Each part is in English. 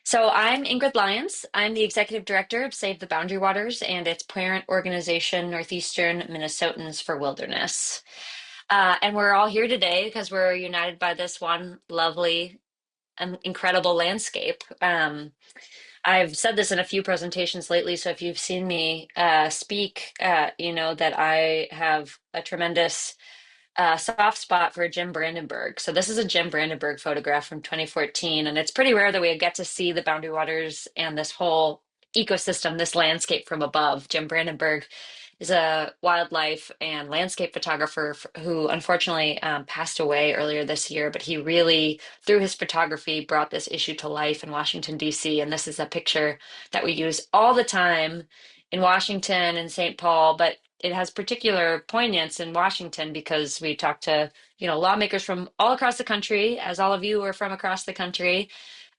So I'm Ingrid Lyons. I'm the executive director of Save the Boundary Waters and its parent organization, Northeastern Minnesotans for Wilderness. And we're all here today because we're united by this one lovely and incredible landscape. I've said this in a few presentations lately, so if you've seen me speak, you know that I have a tremendous soft spot for Jim Brandenburg. So this is a Jim Brandenburg photograph from 2014, and it's pretty rare that we get to see the Boundary Waters and this whole ecosystem, this landscape from above. Jim Brandenburg is a wildlife and landscape photographer who unfortunately passed away earlier this year, but he really, through his photography, brought this issue to life in Washington, D.C. And this is a picture that we use all the time in Washington and St. Paul, but it has particular poignance in Washington because we talk to, lawmakers from all across the country, as all of you are from across the country.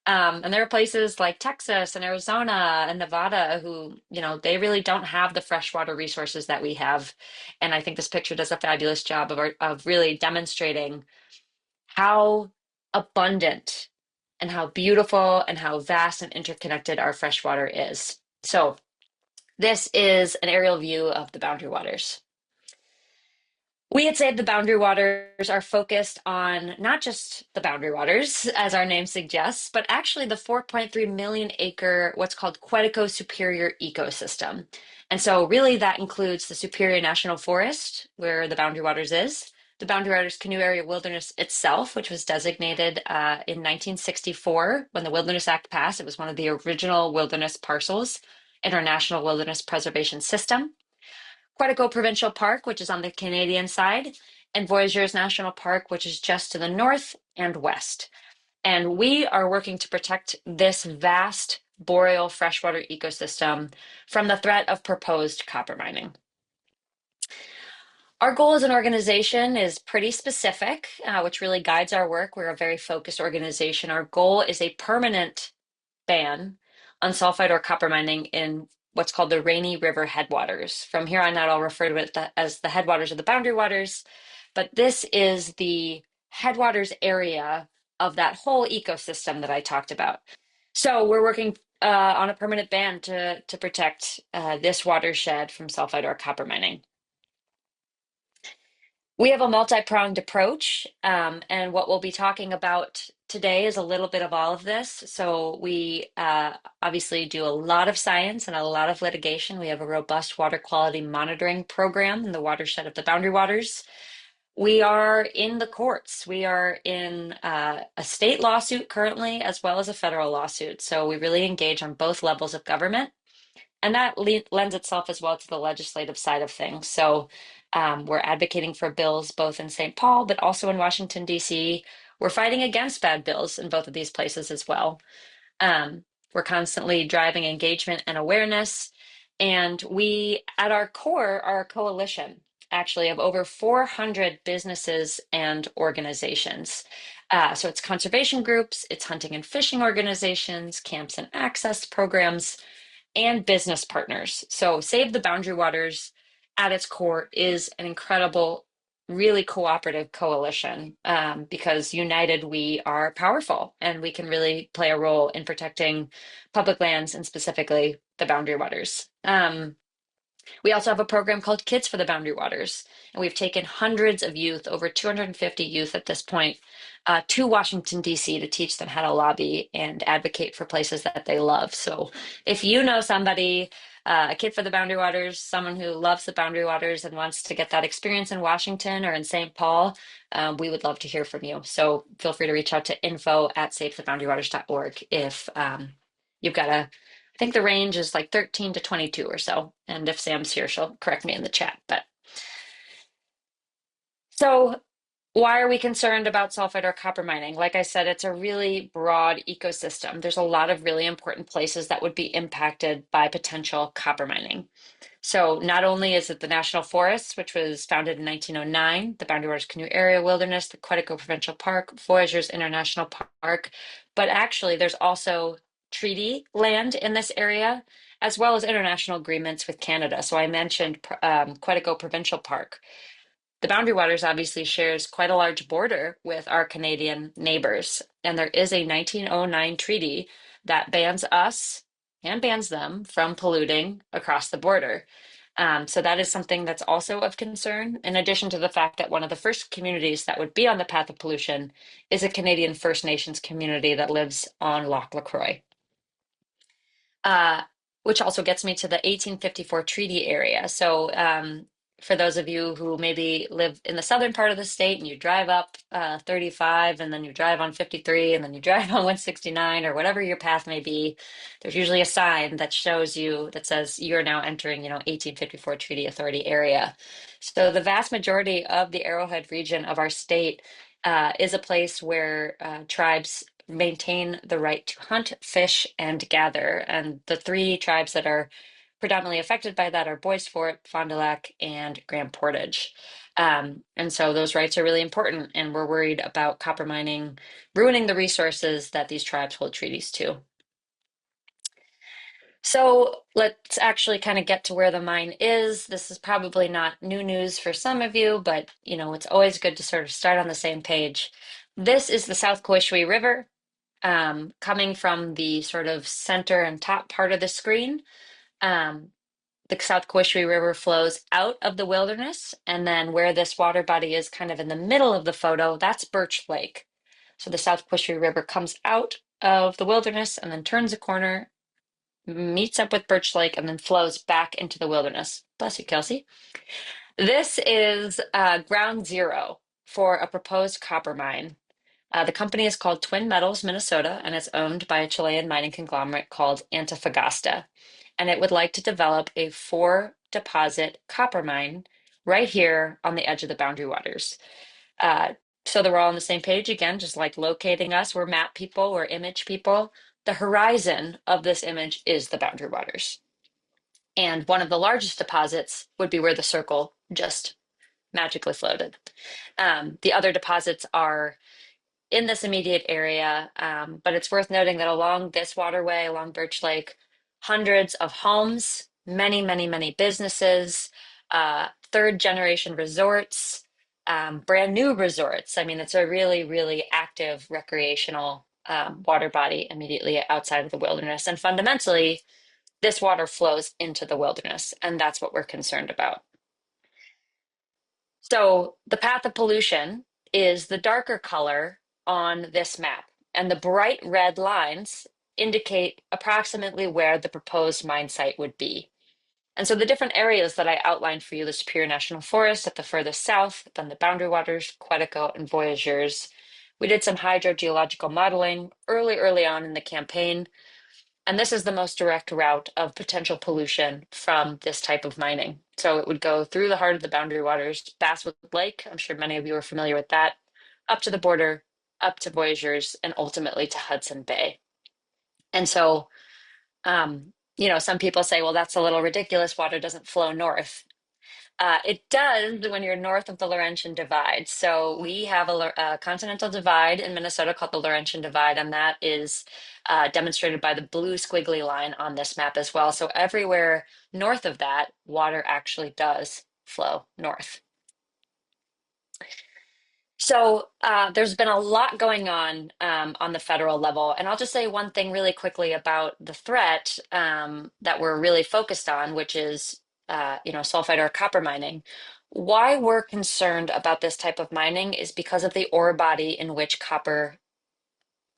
And there are places like Texas and Arizona and Nevada who, they really don't have the freshwater resources that we have. And I think this picture does a fabulous job of really demonstrating how abundant and how beautiful and how vast and interconnected our freshwater is. So this is an aerial view of the Boundary Waters. We at Save the Boundary Waters are focused on not just the Boundary Waters, as our name suggests, but actually the 4.3 million acre, what's called Quetico Superior ecosystem. And so really that includes the Superior National Forest, where the Boundary Waters is, the Boundary Waters Canoe Area Wilderness itself, which was designated in 1964 when the Wilderness Act passed. It was one of the original wilderness parcels in our National Wilderness Preservation System. Quetico Provincial Park, which is on the Canadian side, and Voyageurs National Park, which is just to the north and west. And we are working to protect this vast boreal freshwater ecosystem from the threat of proposed copper mining. Our goal as an organization is pretty specific, which really guides our work. We're a very focused organization. Our goal is a permanent ban on sulfide or copper mining in what's called the Rainy River headwaters. From here on out, I'll refer to it as the headwaters of the Boundary Waters, but this is the headwaters area of that whole ecosystem that I talked about. So we're working on a permanent ban to protect this watershed from sulfide or copper mining. We have a multi-pronged approach, and what we'll be talking about today is a little bit of all of this. So we obviously do a lot of science and a lot of litigation. We have a robust water quality monitoring program in the watershed of the Boundary Waters. We are in the courts. We are in a state lawsuit currently, as well as a federal lawsuit. So we really engage on both levels of government. And that lends itself as well to the legislative side of things. So we're advocating for bills both in St. Paul, but also in Washington, D.C. We're fighting against bad bills in both of these places as well. We're constantly driving engagement and awareness. And we, at our core, are a coalition actually of over 400 businesses and organizations. So it's conservation groups, it's hunting and fishing organizations, camps and access programs, and business partners. So Save the Boundary Waters at its core is an incredible, really cooperative coalition because united we are powerful and we can really play a role in protecting public lands and specifically the Boundary Waters. We also have a program called Kids for the Boundary Waters, and we've taken hundreds of youth, over 250 youth at this point, to Washington, D.C. to teach them how to lobby and advocate for places that they love. So if you know somebody, a kid for the Boundary Waters, someone who loves the Boundary Waters and wants to get that experience in Washington or in St. Paul, we would love to hear from you. So feel free to reach out to info@savetheboundarywaters.org if you've got I think the range is like 13 to 22 or so. And if Sam's here, she'll correct me in the chat. But so why are we concerned about sulfide or copper mining? Like I said, it's a really broad ecosystem. There's a lot of really important places that would be impacted by potential copper mining. So not only is it the National Forests, which was founded in 1909, the Boundary Waters Canoe Area Wilderness, the Quetico Provincial Park, Voyageurs International Park, but actually there's also treaty land in this area, as well as international agreements with Canada. So I mentioned Quetico Provincial Park. The Boundary Waters obviously shares quite a large border with our Canadian neighbors, and there is a 1909 treaty that bans us and bans them from polluting across the border. So that is something that's also of concern, in addition to the fact that one of the first communities that would be on the path of pollution is a Canadian First Nations community that lives on Loch Lacroix. Uh, which also gets me to the 1854 treaty area. So, for those of you who maybe live in the southern part of the state and you drive up 35 and then you drive on 53 and then you drive on 169 or whatever your path may be, there's usually a sign that shows you that says you're now entering, 1854 Treaty Authority area. So the vast majority of the Arrowhead region of our state is a place where tribes maintain the right to hunt, fish, and gather. And the three tribes that are predominantly affected by that are Bois Forte, Fond du Lac, and Grand Portage. And so those rights are really important, and we're worried about copper mining ruining the resources that these tribes hold treaties to. So let's actually kind of get to where the mine is. This is probably not new news for some of you, but it's always good to sort of start on the same page. This is the South Coishwe River, coming from the sort of center and top part of the screen. Um, the South Coishwe River flows out of the wilderness, and then where this water body is kind of in the middle of the photo, that's Birch Lake. So the South Coishwe River comes out of the wilderness and then turns a corner, meets up with Birch Lake, and then flows back into the wilderness. Bless you, Kelsey. This is ground zero for a proposed copper mine. The company is called Twin Metals Minnesota, and it's owned by a Chilean mining conglomerate called Antofagasta. And it would like to develop a four-deposit copper mine right here on the edge of the Boundary Waters. Uh, so that we're all on the same page again, just like locating us. We're map people, we're image people. The horizon of this image is the Boundary Waters. And one of the largest deposits would be where the circle just magically floated. The other deposits are in this immediate area, but it's worth noting that along this waterway, along Birch Lake, hundreds of homes, many, many, many businesses, third generation resorts, brand new resorts. I mean, it's a really, really active recreational water body immediately outside of the wilderness. And fundamentally, this water flows into the wilderness, and that's what we're concerned about. So the path of pollution is the darker color on this map, and the bright red lines indicate approximately where the proposed mine site would be. And so the different areas that I outlined for you, the Superior National Forest at the furthest south, then the Boundary Waters, Quetico, and Voyageurs. We did some hydrogeological modeling early on in the campaign, and this is the most direct route of potential pollution from this type of mining. So it would go through the heart of the Boundary Waters, Basswood Lake, I'm sure many of you are familiar with that, up to the border, up to Voyageurs, and ultimately to Hudson Bay. And so, some people say, well, that's a little ridiculous. Water doesn't flow north. It does when you're north of the Laurentian Divide. So we have a continental divide in Minnesota called the Laurentian Divide, and that is demonstrated by the blue squiggly line on this map as well. So everywhere north of that, water actually does flow north. So there's been a lot going on the federal level. And I'll just say one thing really quickly about the threat that we're really focused on, which is, sulfide or copper mining. Why we're concerned about this type of mining is because of the ore body in which copper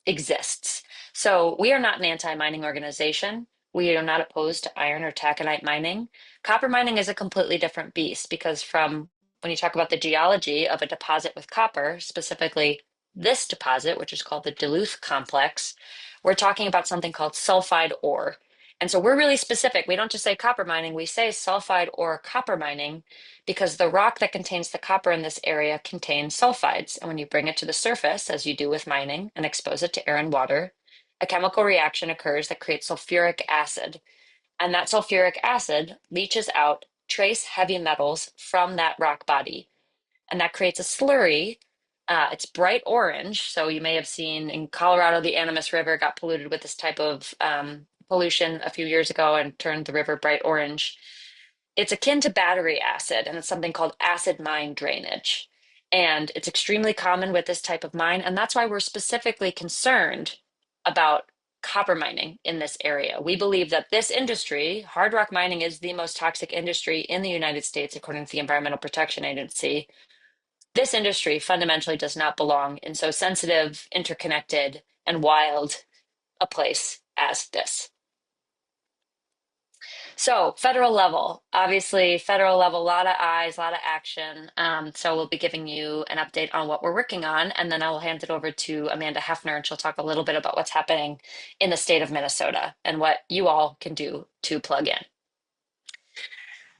exists. So we are not an anti-mining organization. We are not opposed to iron or taconite mining. Copper mining is a completely different beast because from when you talk about the geology of a deposit with copper, specifically this deposit, which is called the Duluth Complex, we're talking about something called sulfide ore. And so we're really specific. We don't just say copper mining, we say sulfide ore copper mining because the rock that contains the copper in this area contains sulfides. And when you bring it to the surface, as you do with mining, and expose it to air and water, a chemical reaction occurs that creates sulfuric acid. And that sulfuric acid leaches out trace heavy metals from that rock body. And that creates a slurry. It's bright orange. So you may have seen in Colorado, the Animas River got polluted with this type of pollution a few years ago and turned the river bright orange. It's akin to battery acid, and it's something called acid mine drainage. And it's extremely common with this type of mine. And that's why we're specifically concerned about copper mining in this area. We believe that this industry, hard rock mining, is the most toxic industry in the United States, according to the Environmental Protection Agency. This industry fundamentally does not belong in so sensitive, interconnected, and wild a place as this. So, federal level, obviously, federal level, a lot of eyes, a lot of action. So, we'll be giving you an update on what we're working on, and then I will hand it over to Amanda Hefner, and she'll talk a little bit about what's happening in the state of Minnesota and what you all can do to plug in.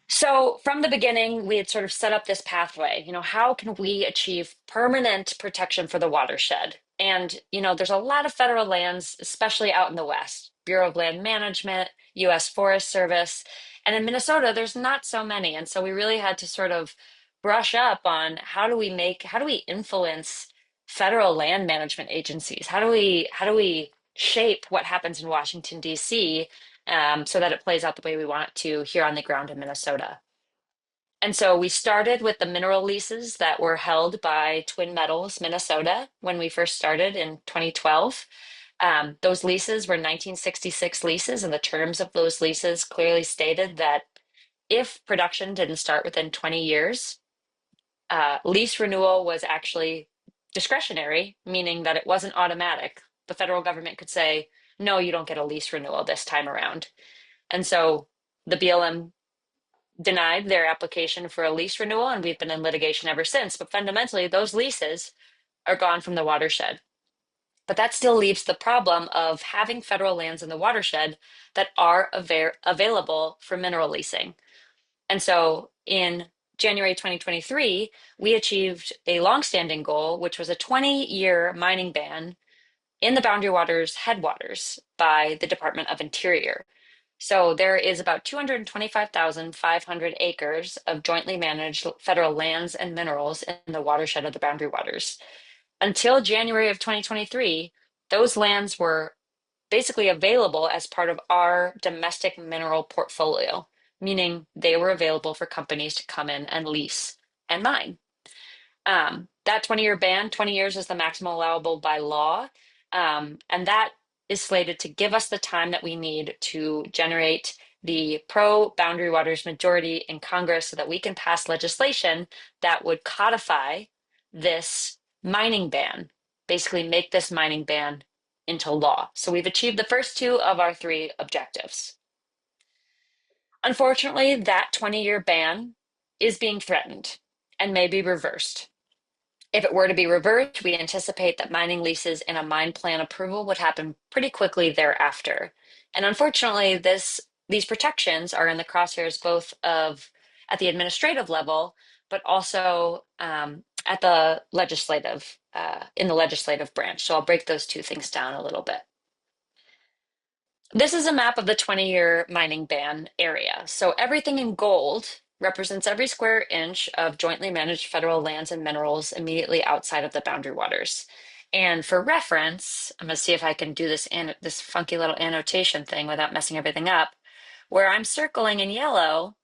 So from the beginning, we had sort of set up this pathway. How can we achieve permanent protection for the watershed? And, there's a lot of federal lands, especially out in the West, Bureau of Land Management, US Forest Service. And in Minnesota, there's not so many. And so we really had to sort of brush up on how do we influence federal land management agencies? How do we shape what happens in Washington, D.C., so that it plays out the way we want it to here on the ground in Minnesota. And so we started with the mineral leases that were held by Twin Metals Minnesota when we first started in 2012. Those leases were 1966 leases, and the terms of those leases clearly stated that if production didn't start within 20 years, lease renewal was actually discretionary, meaning that it wasn't automatic. The federal government could say, no, you don't get a lease renewal this time around. And so the BLM denied their application for a lease renewal, and we've been in litigation ever since. But fundamentally, those leases are gone from the watershed. But that still leaves the problem of having federal lands in the watershed that are available for mineral leasing. And so in January 2023, we achieved a longstanding goal, which was a 20-year mining ban in the Boundary Waters headwaters by the Department of Interior. So there is about 225,500 acres of jointly managed federal lands and minerals in the watershed of the Boundary Waters. Until January of 2023, those lands were basically available as part of our domestic mineral portfolio, meaning they were available for companies to come in and lease and mine. That 20-year ban, 20 years is the maximum allowable by law. And that is slated to give us the time that we need to generate the pro Boundary Waters majority in Congress so that we can pass legislation that would codify this mining ban, basically make this mining ban into law. So we've achieved the first two of our three objectives. Unfortunately, that 20-year ban is being threatened and may be reversed. If it were to be reversed, we anticipate that mining leases and a mine plan approval would happen pretty quickly thereafter. And unfortunately, these protections are in the crosshairs both of at the administrative level, but also at the legislative in the legislative branch. So I'll break those two things down a little bit. This is a map of the 20-year mining ban area. So everything in gold represents every square inch of jointly managed federal lands and minerals immediately outside of the Boundary Waters. And for reference, I'm going to see if I can do this funky little annotation thing without messing everything up. Where I'm circling in yellow,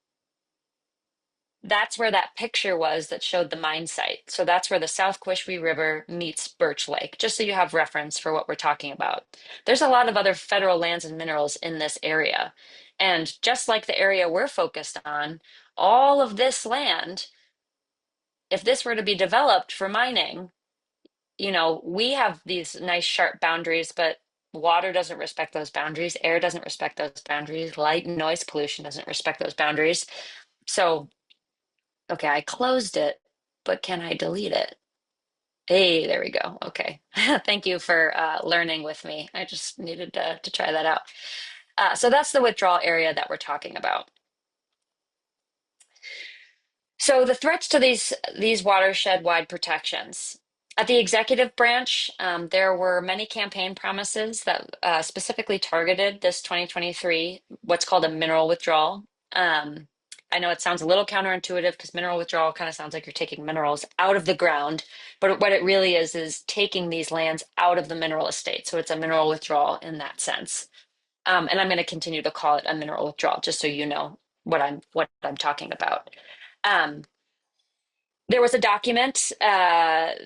that's where that picture was that showed the mine site. So that's where the South Quishwe River meets Birch Lake, just so you have reference for what we're talking about. There's a lot of other federal lands and minerals in this area. And just like the area we're focused on, all of this land, if this were to be developed for mining, we have these nice sharp boundaries, but water doesn't respect those boundaries. Air doesn't respect those boundaries. Light and noise pollution doesn't respect those boundaries. So okay, I closed it, but can I delete it? Hey, there we go. Okay. Thank you for learning with me. I just needed to try that out. So that's the withdrawal area that we're talking about. So the threats to these watershed-wide protections. At the executive branch, there were many campaign promises that specifically targeted this 2023, what's called a mineral withdrawal. I know it sounds a little counterintuitive because mineral withdrawal kind of sounds like you're taking minerals out of the ground, but what it really is taking these lands out of the mineral estate. So it's a mineral withdrawal in that sense. And I'm going to continue to call it a mineral withdrawal, just so you know what I'm talking about. There was a document, what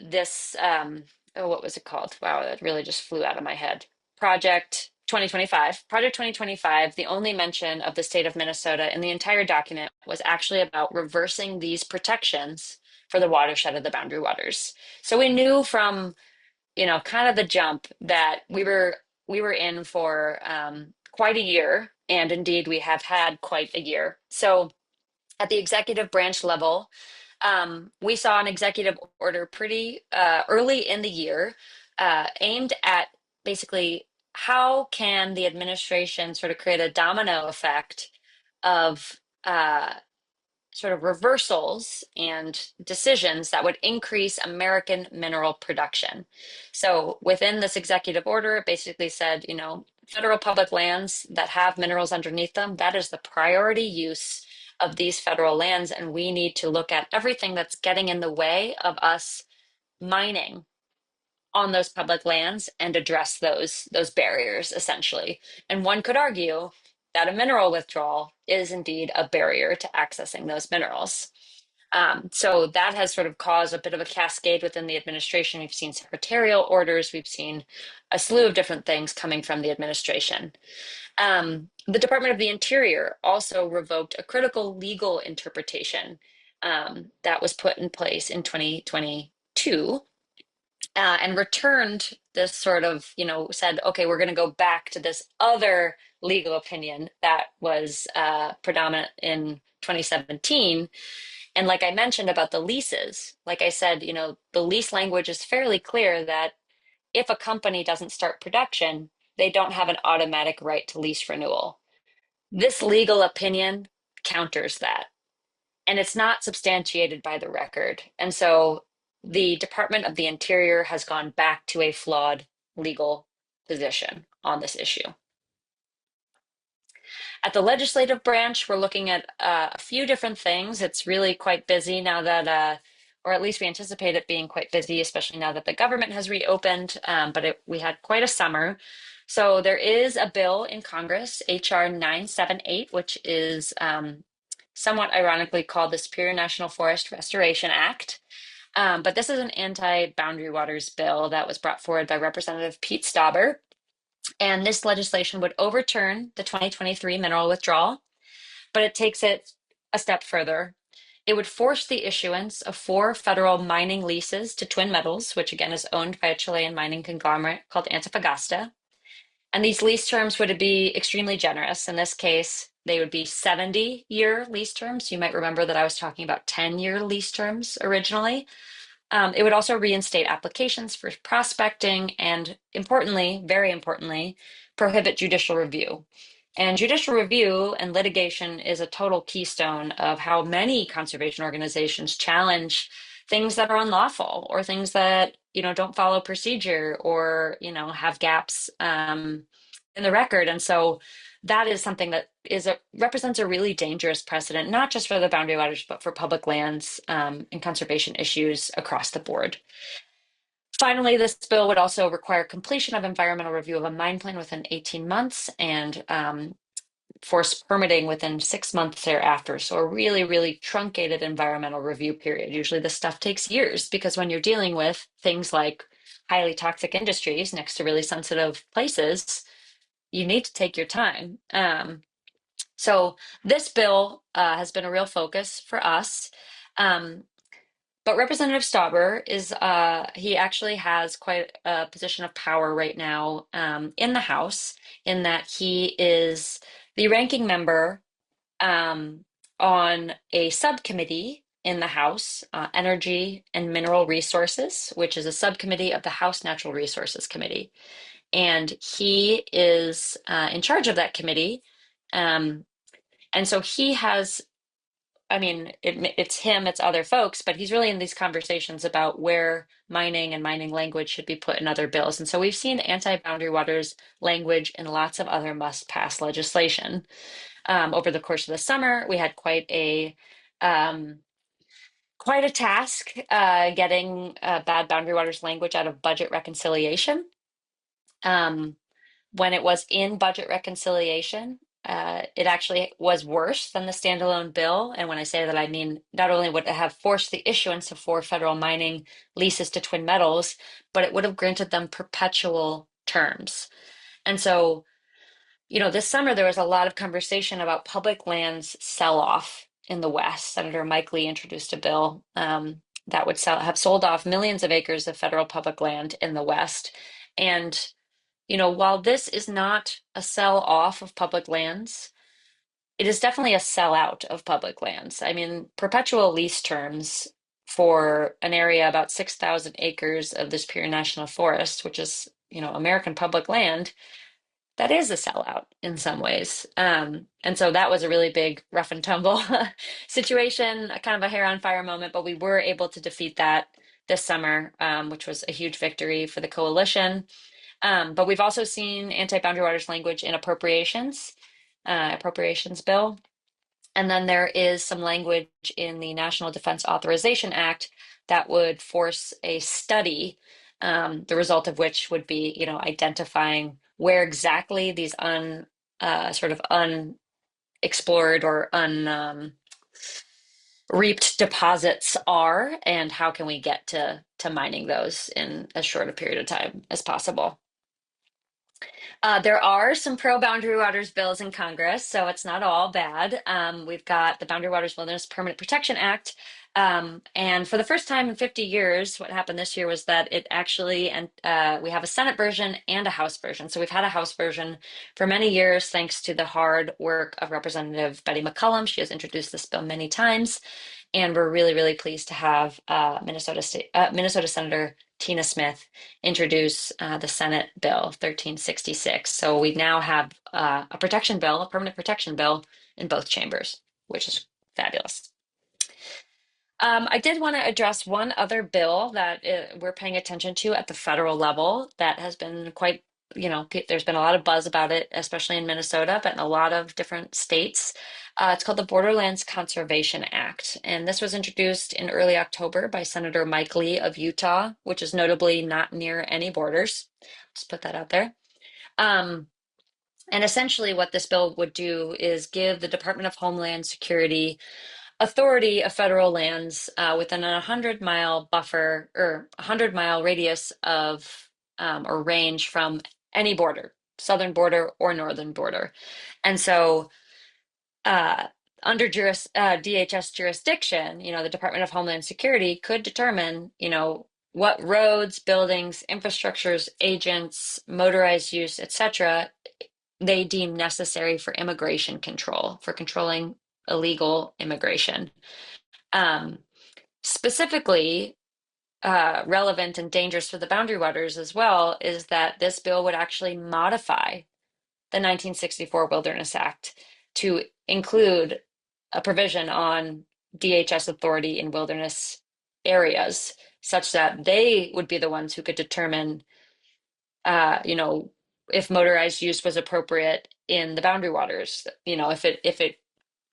was it called? Wow, that really just flew out of my head. Project 2025, Project 2025, the only mention of the state of Minnesota in the entire document was actually about reversing these protections for the watershed of the Boundary Waters. So we knew from, kind of the jump that we were in for quite a year, and indeed we have had quite a year. So at the executive branch level, we saw an executive order pretty early in the year aimed at basically how can the administration sort of create a domino effect of sort of reversals and decisions that would increase American mineral production. So within this executive order, it basically said, federal public lands that have minerals underneath them, that is the priority use of these federal lands. And we need to look at everything that's getting in the way of us mining on those public lands and address those barriers essentially. And one could argue that a mineral withdrawal is indeed a barrier to accessing those minerals. So that has sort of caused a bit of a cascade within the administration. We've seen secretarial orders, we've seen a slew of different things coming from the administration. The Department of the Interior also revoked a critical legal interpretation that was put in place in 2022 and returned this sort of, said, okay, we're going to go back to this other legal opinion that was predominant in 2017. And like I mentioned about the leases, like I said, the lease language is fairly clear that if a company doesn't start production, they don't have an automatic right to lease renewal. This legal opinion counters that, and it's not substantiated by the record. And so the Department of the Interior has gone back to a flawed legal position on this issue. At the legislative branch, we're looking at a few different things. It's really quite busy now that, or at least we anticipate it being quite busy, especially now that the government has reopened, but we had quite a summer. So there is a bill in Congress, HR 978, which is somewhat ironically called the Superior National Forest Restoration Act. But this is an anti-boundary waters bill that was brought forward by Representative Pete Stauber. And this legislation would overturn the 2023 mineral withdrawal, but it takes it a step further. It would force the issuance of 4 federal mining leases to Twin Metals, which again is owned by a Chilean mining conglomerate called Antofagasta. And these lease terms would be extremely generous. In this case, they would be 70-year lease terms. You might remember that I was talking about 10-year lease terms originally. It would also reinstate applications for prospecting and importantly, very importantly, prohibit judicial review. And judicial review and litigation is a total keystone of how many conservation organizations challenge things that are unlawful or things that, don't follow procedure or, have gaps in the record. And so that is something that represents a really dangerous precedent, not just for the boundary waters, but for public lands and conservation issues across the board. Finally, this bill would also require completion of environmental review of a mine plan within 18 months and force permitting within 6 months thereafter. So a really, really truncated environmental review period. Usually this stuff takes years because when you're dealing with things like highly toxic industries next to really sensitive places, you need to take your time. So this bill has been a real focus for us. But Representative Stauber he actually has quite a position of power right now in the House, in that he is the ranking member on a subcommittee in the House, Energy and Mineral Resources, which is a subcommittee of the House Natural Resources Committee. And he is in charge of that committee. And so he has, it's him, it's other folks, but he's really in these conversations about where mining and mining language should be put in other bills. And so we've seen anti-boundary waters language in lots of other must-pass legislation. Over the course of the summer, we had quite a task getting bad boundary waters language out of budget reconciliation. When it was in budget reconciliation, it actually was worse than the standalone bill. And when I say that, I mean not only would it have forced the issuance of 4 federal mining leases to Twin Metals, but it would have granted them perpetual terms. And so this summer there was a lot of conversation about public lands sell-off in the West. Senator Mike Lee introduced a bill that would have sold off millions of acres of federal public land in the West. And, while this is not a sell-off of public lands, it is definitely a sellout of public lands. I mean, perpetual lease terms for an area about 6,000 acres of this Superior National Forest, which is, American public land, that is a sellout in some ways. And so that was a really big rough and tumble situation, a kind of a hair on fire moment, but we were able to defeat that this summer, which was a huge victory for the coalition. But we've also seen anti-boundary waters language in appropriations bill. And then there is some language in the National Defense Authorization Act that would force a study, the result of which would be, identifying where exactly these sort of unexplored or reaped deposits are, and how can we get to mining those in as short a period of time as possible. There are some pro-Boundary Waters bills in Congress, so it's not all bad. We've got the Boundary Waters Wilderness Permanent Protection Act. And for the first time in 50 years, what happened this year was that it actually, and we have a Senate version and a House version. So we've had a House version for many years, thanks to the hard work of Representative Betty McCollum. She has introduced this bill many times. And we're really, really pleased to have Minnesota Senator Tina Smith introduce the Senate Bill 1366. So we now have a protection bill, a permanent protection bill in both chambers, which is fabulous. I did want to address one other bill that we're paying attention to at the federal level that has been quite, there's been a lot of buzz about it, especially in Minnesota, but in a lot of different states. It's called the Borderlands Conservation Act. And this was introduced in early October by Senator Mike Lee of Utah, which is notably not near any borders. Just put that out there. And essentially, what this bill would do is give the Department of Homeland Security authority of federal lands within a 100-mile buffer or 100-mile radius of or range from any border, southern border or northern border. And so under DHS jurisdiction, the Department of Homeland Security could determine, what roads, buildings, infrastructures, agents, motorized use, etc., they deem necessary for immigration control, for controlling illegal immigration. Specifically, relevant and dangerous for the Boundary Waters as well is that this bill would actually modify the 1964 Wilderness Act to include a provision on DHS authority in wilderness areas, such that they would be the ones who could determine, if motorized use was appropriate in the Boundary Waters. If it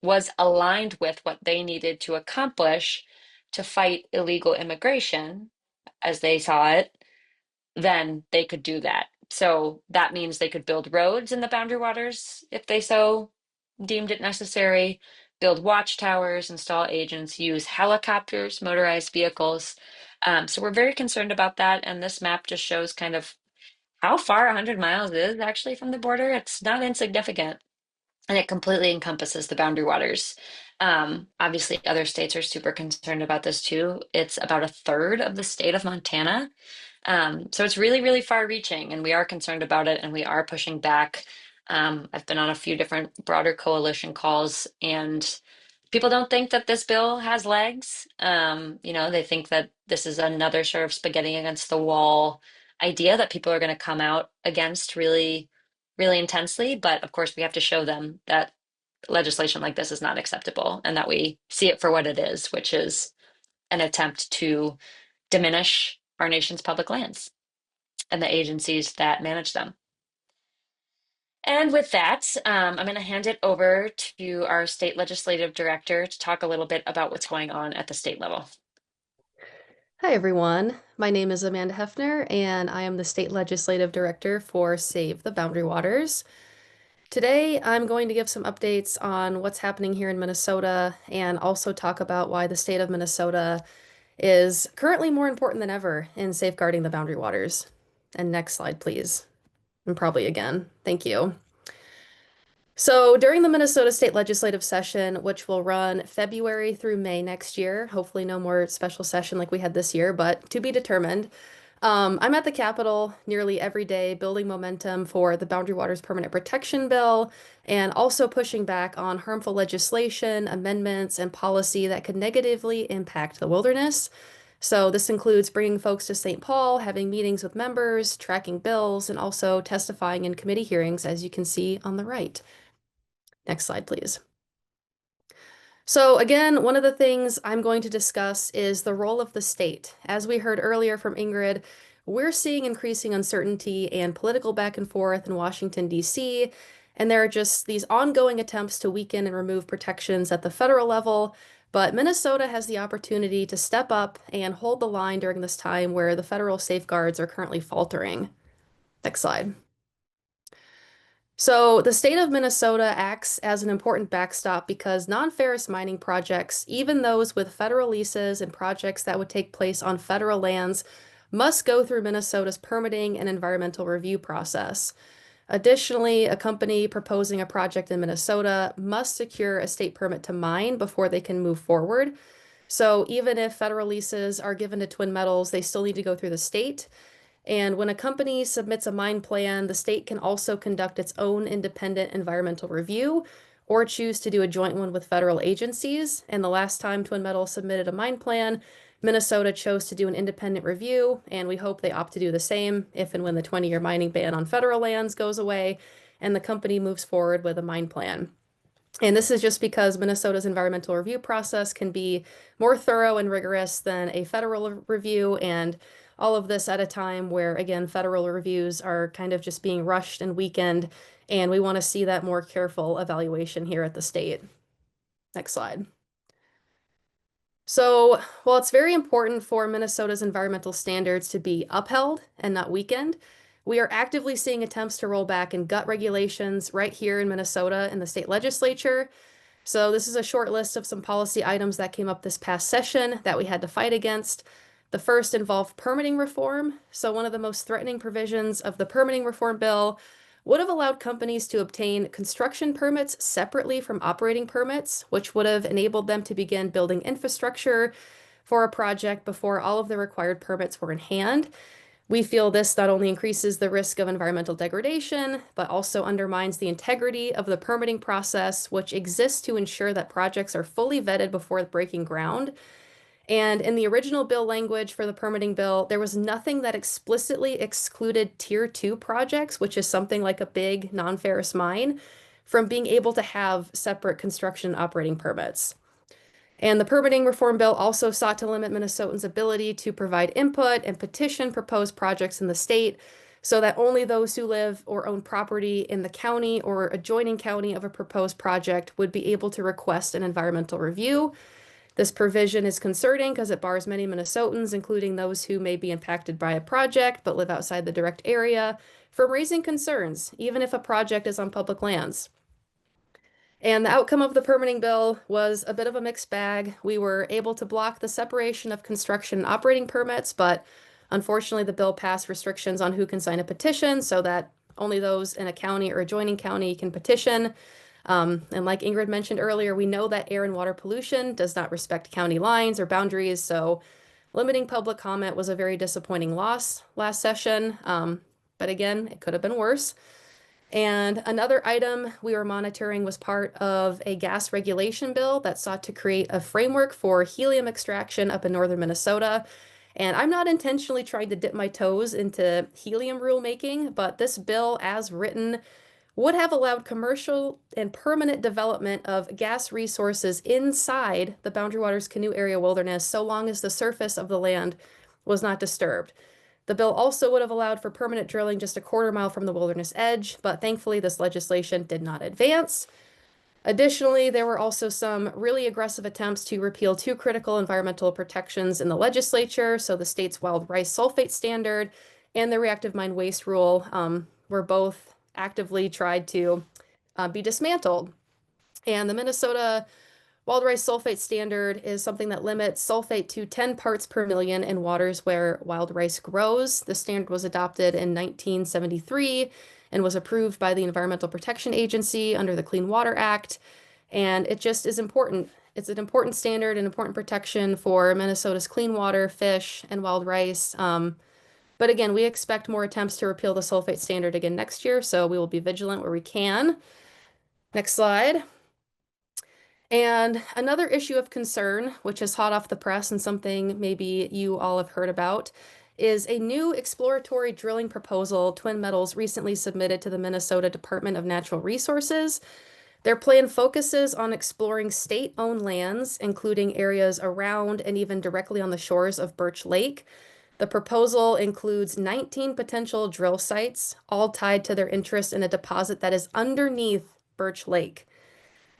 was aligned with what they needed to accomplish to fight illegal immigration, as they saw it, then they could do that. So that means they could build roads in the Boundary Waters if they so deemed it necessary, build watchtowers, install agents, use helicopters, motorized vehicles. So we're very concerned about that. And this map just shows kind of how far 100 miles is actually from the border. It's not insignificant. And it completely encompasses the Boundary Waters. Obviously, other states are super concerned about this too. It's about a third of the state of Montana. So it's really, really far reaching, and we are concerned about it, and we are pushing back. I've been on a few different broader coalition calls, and people don't think that this bill has legs. They think that this is another sort of spaghetti against the wall idea that people are going to come out against really, really intensely. But of course, we have to show them that legislation like this is not acceptable and that we see it for what it is, which is an attempt to diminish our nation's public lands and the agencies that manage them. And with that, I'm going to hand it over to our state legislative director to talk a little bit about what's going on at the state level. Hi, everyone. My name is Amanda Hefner, and I am the State Legislative Director for Save the Boundary Waters. Today, I'm going to give some updates on what's happening here in Minnesota and also talk about why the state of Minnesota is currently more important than ever in safeguarding the boundary waters. And next slide, please. And probably again. Thank you. So during the Minnesota State Legislative Session, which will run February through May next year, hopefully no more special session like we had this year, but to be determined, I'm at the Capitol nearly every day building momentum for the Boundary Waters Permanent Protection Bill and also pushing back on harmful legislation, amendments, and policy that could negatively impact the wilderness. So this includes bringing folks to St. Paul, having meetings with members, tracking bills, and also testifying in committee hearings, as you can see on the right. Next slide, please. So again, one of the things I'm going to discuss is the role of the state. As we heard earlier from Ingrid, we're seeing increasing uncertainty and political back and forth in Washington, D.C., and there are just these ongoing attempts to weaken and remove protections at the federal level. But Minnesota has the opportunity to step up and hold the line during this time where the federal safeguards are currently faltering. Next slide. So the state of Minnesota acts as an important backstop because non-ferrous mining projects, even those with federal leases and projects that would take place on federal lands, must go through Minnesota's permitting and environmental review process. Additionally, a company proposing a project in Minnesota must secure a state permit to mine before they can move forward. So even if federal leases are given to Twin Metals, they still need to go through the state. And when a company submits a mine plan, the state can also conduct its own independent environmental review or choose to do a joint one with federal agencies. And the last time Twin Metals submitted a mine plan, Minnesota chose to do an independent review, and we hope they opt to do the same if and when the 20-year mining ban on federal lands goes away and the company moves forward with a mine plan. And this is just because Minnesota's environmental review process can be more thorough and rigorous than a federal review, and all of this at a time where, again, federal reviews are kind of just being rushed and weakened, and we want to see that more careful evaluation here at the state. Next slide. So, while it's very important for Minnesota's environmental standards to be upheld and not weakened, we are actively seeing attempts to roll back and gut regulations right here in Minnesota in the state legislature. So this is a short list of some policy items that came up this past session that we had to fight against. The first involved permitting reform. So one of the most threatening provisions of the permitting reform bill would have allowed companies to obtain construction permits separately from operating permits, which would have enabled them to begin building infrastructure for a project before all of the required permits were in hand. We feel this not only increases the risk of environmental degradation, but also undermines the integrity of the permitting process, which exists to ensure that projects are fully vetted before breaking ground. And in the original bill language for the permitting bill, there was nothing that explicitly excluded Tier 2 projects, which is something like a big non-ferrous mine, from being able to have separate construction operating permits. And the permitting reform bill also sought to limit Minnesotans' ability to provide input and petition proposed projects in the state so that only those who live or own property in the county or adjoining county of a proposed project would be able to request an environmental review. This provision is concerning because it bars many Minnesotans, including those who may be impacted by a project but live outside the direct area, from raising concerns, even if a project is on public lands. And the outcome of the permitting bill was a bit of a mixed bag. We were able to block the separation of construction and operating permits, but unfortunately, the bill passed restrictions on who can sign a petition so that only those in a county or adjoining county can petition. And like Ingrid mentioned earlier, we know that air and water pollution does not respect county lines or boundaries, so limiting public comment was a very disappointing loss last session. But again, it could have been worse. And another item we were monitoring was part of a gas regulation bill that sought to create a framework for helium extraction up in northern Minnesota. And I'm not intentionally trying to dip my toes into helium rulemaking, but this bill, as written, would have allowed commercial and permanent development of gas resources inside the Boundary Waters Canoe Area Wilderness so long as the surface of the land was not disturbed. The bill also would have allowed for permanent drilling just a quarter mile from the wilderness edge, but thankfully this legislation did not advance. Additionally, there were also some really aggressive attempts to repeal two critical environmental protections in the legislature. So the state's wild rice sulfate standard and the reactive mine waste rule were both actively tried to be dismantled. And the Minnesota wild rice sulfate standard is something that limits sulfate to 10 parts per million in waters where wild rice grows. The standard was adopted in 1973 and was approved by the Environmental Protection Agency under the Clean Water Act. And it just is important. It's an important standard and important protection for Minnesota's clean water, fish, and wild rice. But again, we expect more attempts to repeal the sulfate standard again next year, so we will be vigilant where we can. Next slide. And another issue of concern, which is hot off the press and something maybe you all have heard about, is a new exploratory drilling proposal Twin Metals recently submitted to the Minnesota Department of Natural Resources. Their plan focuses on exploring state-owned lands, including areas around and even directly on the shores of Birch Lake. The proposal includes 19 potential drill sites, all tied to their interest in a deposit that is underneath Birch Lake.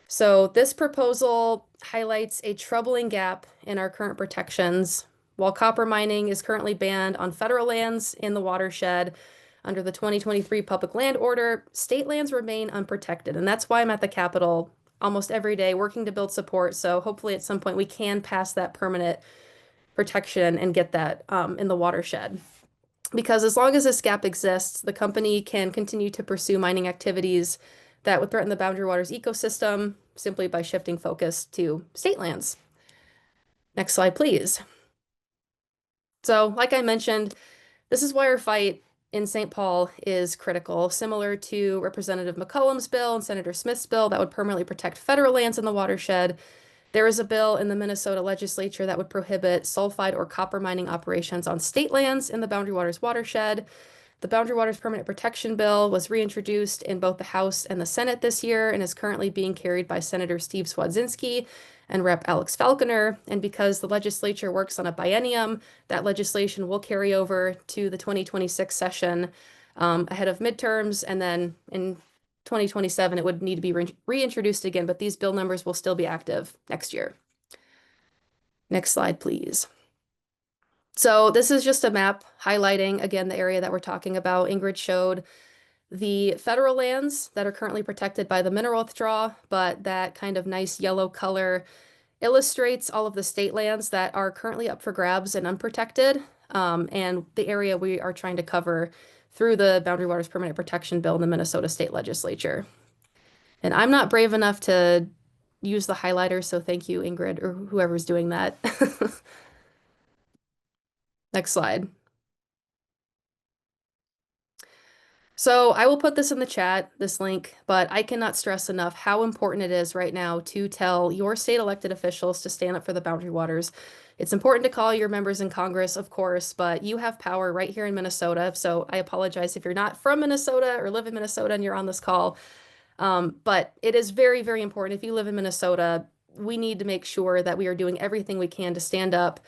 So this proposal highlights a troubling gap in our current protections. While copper mining is currently banned on federal lands in the watershed under the 2023 Public Land Order, state lands remain unprotected. And that's why I'm at the Capitol almost every day working to build support. So hopefully at some point we can pass that permanent protection and get that in the watershed. Because as long as this gap exists, the company can continue to pursue mining activities that would threaten the Boundary Waters ecosystem simply by shifting focus to state lands. Next slide, please. So, like I mentioned, this is why our fight in St. Paul is critical. Similar to Representative McCollum's bill and Senator Smith's bill that would permanently protect federal lands in the watershed, there is a bill in the Minnesota legislature that would prohibit sulfide or copper mining operations on state lands in the Boundary Waters watershed. The Boundary Waters Permanent Protection Bill was reintroduced in both the House and the Senate this year and is currently being carried by Senator Steve Swedzinski and Rep. Alex Falconer. And because the legislature works on a biennium, that legislation will carry over to the 2026 session ahead of midterms. And then in 2027, it would need to be reintroduced again, but these bill numbers will still be active next year. Next slide, please. So this is just a map highlighting, again, the area that we're talking about. Ingrid showed the federal lands that are currently protected by the mineral withdrawal, but that kind of nice yellow color illustrates all of the state lands that are currently up for grabs and unprotected, and the area we are trying to cover through the Boundary Waters Permanent Protection Bill in the Minnesota State Legislature. And I'm not brave enough to use the highlighter, so thank you, Ingrid, or whoever's doing that. Next slide. So I will put this in the chat, this link, but I cannot stress enough how important it is right now to tell your state elected officials to stand up for the Boundary Waters. It's important to call your members in Congress, of course, but you have power right here in Minnesota. So I apologize if you're not from Minnesota or live in Minnesota and you're on this call. But it is very, very important. If you live in Minnesota, we need to make sure that we are doing everything we can to stand up,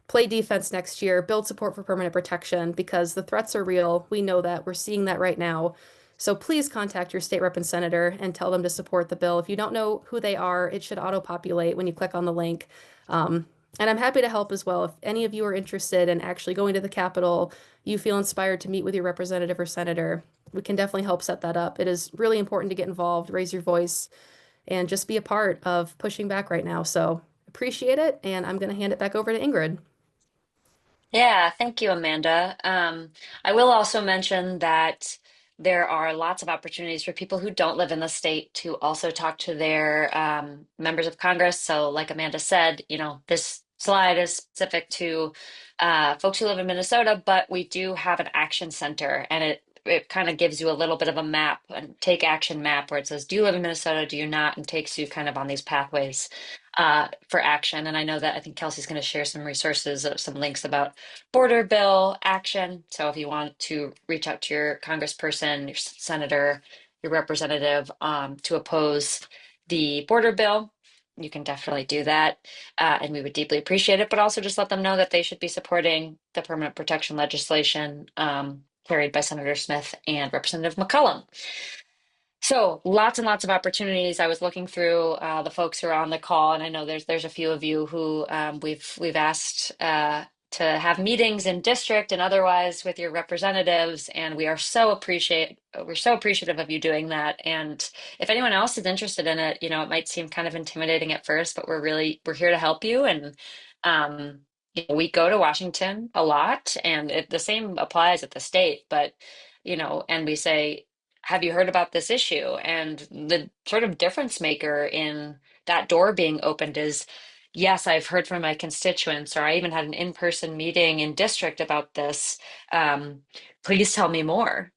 play defense next year, build support for permanent protection because the threats are real. We know that. We're seeing that right now. So please contact your state rep and senator and tell them to support the bill. If you don't know who they are, it should auto-populate when you click on the link. And I'm happy to help as well. If any of you are interested in actually going to the Capitol, you feel inspired to meet with your representative or senator, we can definitely help set that up. It is really important to get involved, raise your voice, and just be a part of pushing back right now. So appreciate it. And I'm going to hand it back over to Ingrid. Yeah, thank you, Amanda. I will also mention that there are lots of opportunities for people who don't live in the state to also talk to their members of Congress. So, like Amanda said, this slide is specific to folks who live in Minnesota, but we do have an action center, and it kind of gives you a little bit of a map, a take action map, where it says, "Do you live in Minnesota? Do you not?" and takes you kind of on these pathways for action. And I know that I think Kelsey's going to share some resources, some links about border bill action. So if you want to reach out to your congressperson, your senator, your representative to oppose the border bill, you can definitely do that. And we would deeply appreciate it. But also just let them know that they should be supporting the permanent protection legislation carried by Senator Smith and Representative McCollum. So lots and lots of opportunities. I was looking through the folks who are on the call, and I know there's a few of you who we've asked to have meetings in district and otherwise with your representatives, and we're so appreciative of you doing that. And if anyone else is interested in it, it might seem kind of intimidating at first, but we're here to help you. And we go to Washington a lot, and the same applies at the state, but and we say, have you heard about this issue? And the sort of difference maker in that door being opened is, yes, I've heard from my constituents, or I even had an in-person meeting in district about this. Um, Please tell me more.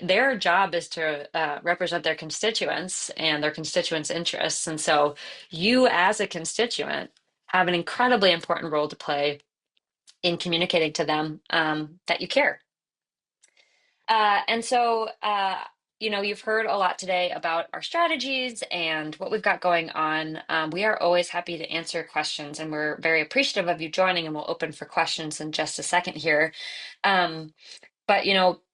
Their job is to represent their constituents and their constituents' interests. And so you, as a constituent, have an incredibly important role to play in communicating to them that you care. And so, you've heard a lot today about our strategies and what we've got going on. We are always happy to answer questions, and we're very appreciative of you joining, and we'll open for questions in just a second here. Um, but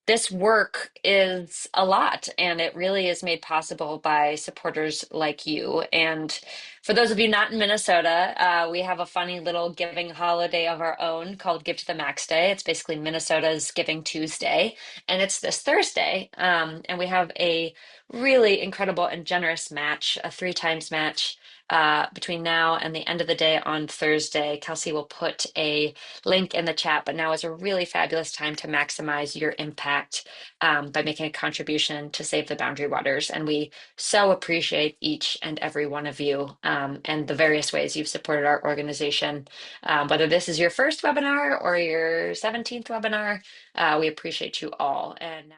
this work is a lot, and it really is made possible by supporters like you. And for those of you not in Minnesota, we have a funny little giving holiday of our own called Give to the Max Day. It's basically Minnesota's Giving Tuesday, and it's this Thursday. And we have a really incredible and generous match, a three times match. Between now and the end of the day on Thursday, Kelsey will put a link in the chat, but now is a really fabulous time to maximize your impact by making a contribution to save the Boundary Waters. And we so appreciate each and every one of you and the various ways you've supported our organization. Whether this is your first webinar or your 17th webinar, we appreciate you all. And